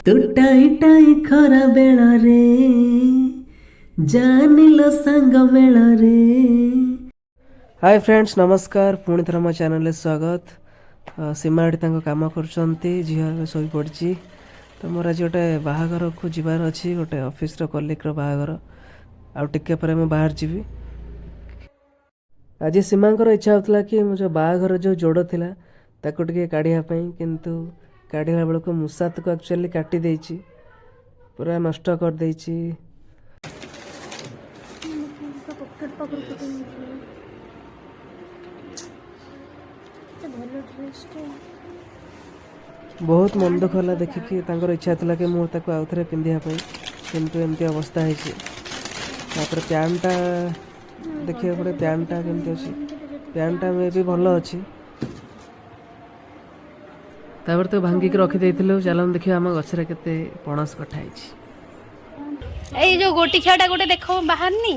ତୁ tie tie ଖରା ବେଳରେ ଜାଣିଲ ସାଙ୍ଗ ମେଳରେ। हाय फ्रेंड्स नमस्कार पुणी थर मो चैनल स्वागत। सीमा एटी काम कर झील शोई पड़ी तो मोर आज गोटे बाहागर को जीवार अच्छी गोटे ऑफिस कलिग बाहागर आउे पर बाहर जी। आज सीमा इच्छा होता कि जो बाहागर जो जोड़ थिला ताको टिके काढ़ापी किंतु काढ़ला बेलू मूसा तक एक्चुअली काटी देछि पूरा नष्ट कर देछि। बहुत मन दुख है देखिकी इच्छा था कि मुझे आउ थे पिंधापी किंतु एमती अवस्था है। पैंटा देखिए पड़े पैंटा केमती अच्छी पैंटा मे भी भल अच्छी तो भांगिक रखीदे चल देखिए आम गचर के पणस कठाई जो गोटी खेड़ा गोटे देख बाहर नी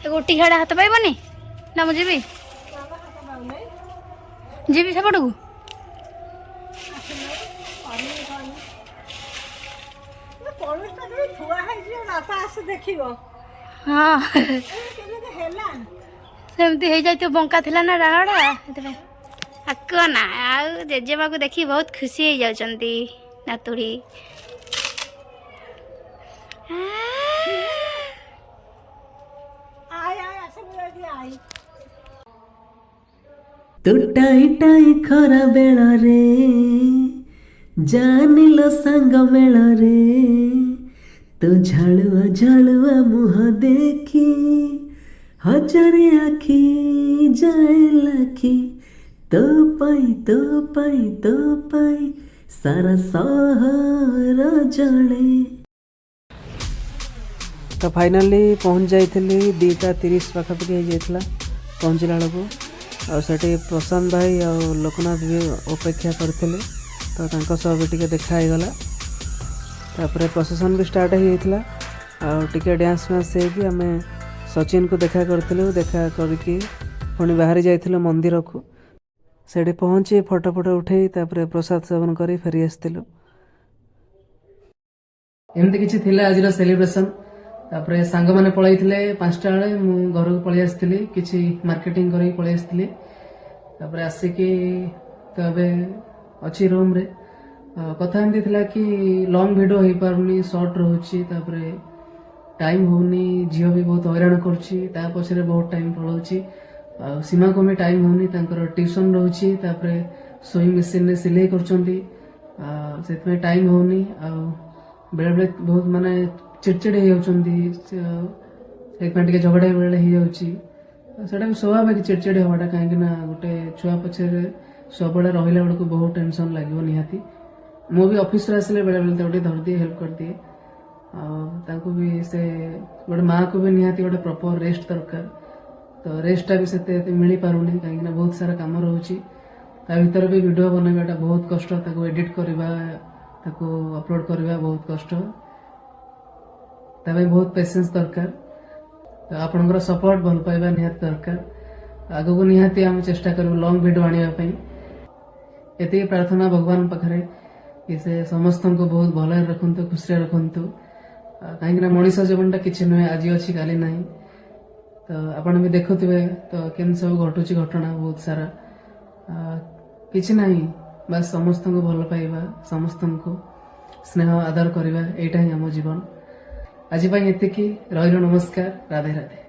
गोटी खेड़ा हाथ पाइबनी ना मुझे भी जीवी सेपट को हाँ सेमती हो जाए बंका थिला ना डाड़ा आको ना आ जेजेमा को देखी बहुत खुशी हो जाउछंती नातुड़ी। तू टाई टाई खरा बेଳରେ ଜାଣିଲ ସାଙ୍ଗ ମେଳରେ ତୁ ଝାଳୁଆ ଝାଳୁଆ ମୁହଁ ଦେଖି ହଜାରେ ଆଖି ଯାଏ ଲାଖି ତୋ ପାଇଁ ସାରା ସହର ଜଳେ। तो फाइनाली पहुँच जाइली 2:30 पाखापाखि हो जाता पहुँचला बेलू आठी प्रशांत भाई आ लोकनाथ भी अपेक्षा करते तो सब भी टे देखाईगला तापर प्रोसेसन भी स्टार्ट होता आटे डांस मैंस हो आम सचिन को देखा करूँ देखा करके पुणी बाहरी जाइलु मंदिर को से पहुँची फोटो फोटो उठे तापर प्रसाद सेवन कर फेरी आसलु एमती किसी आज सेलिब्रेशन तापर सांग मैंने पलैते 5टा बेले मु घर को पलि आसती किसी मार्केटिंग कर पलि आसती तापर आसिकी तो अबे अच्छी रूम रे कथा एमती थिला कि लॉन्ग वीडियो हो पारुनी शॉर्ट रोची तापर टाइम होनी झील भी बहुत हैरान करुच्ची पछरे बहुत टाइम पलाउची सीमा को भी टाइम होनी ट्यूशन रोची तापर स्विंग मशीन रे सिलाई करछंती से टाइम होनी बेले बेले बहुत माने चिड़चिड़ हो झगड़ा बेले होटा भी स्वाभाविक चिड़चिड़ हवाटा कहीं गोटे छुआ पछरे सब रहा बेलू बहुत टेंशन लगे निहाती मु भी ऑफिस आसले बेले बेले गोटे धरदिए हेल्प कर दिए भी से गोटे माँ को भी निहाती गोटे प्रॉपर रेस्ट दरकार तो रेस्टा भी से मिल पारुनी कहीं बहुत सारा कम रोचे भीतर भी वीडियो बनवाटा बहुत कष्ट एडिट करवा अपलोड करवा बहुत कष्ट बहुत पेशेंस दरकार तो आपनकर सपोर्ट भल पाइबा निहाती दरकार आगो निहाती आम चेष्टा करूँ लॉन्ग वीडियो आने ये प्रार्थना भगवान पाखे कि से समस्त को बहुत भल रखु खुशी रखु कहीं मनीष जीवनटा कि नुहे आज अच्छी काली ना तो आपड़ भी देखुवे तो केम सब घटुची घटना बहुत सारा किसी ना बस समस्त को भल पाइबा समस्त को स्नेह आदर करवा यहाँ ही आम जीवन आज ये नमस्कार राधे राधे।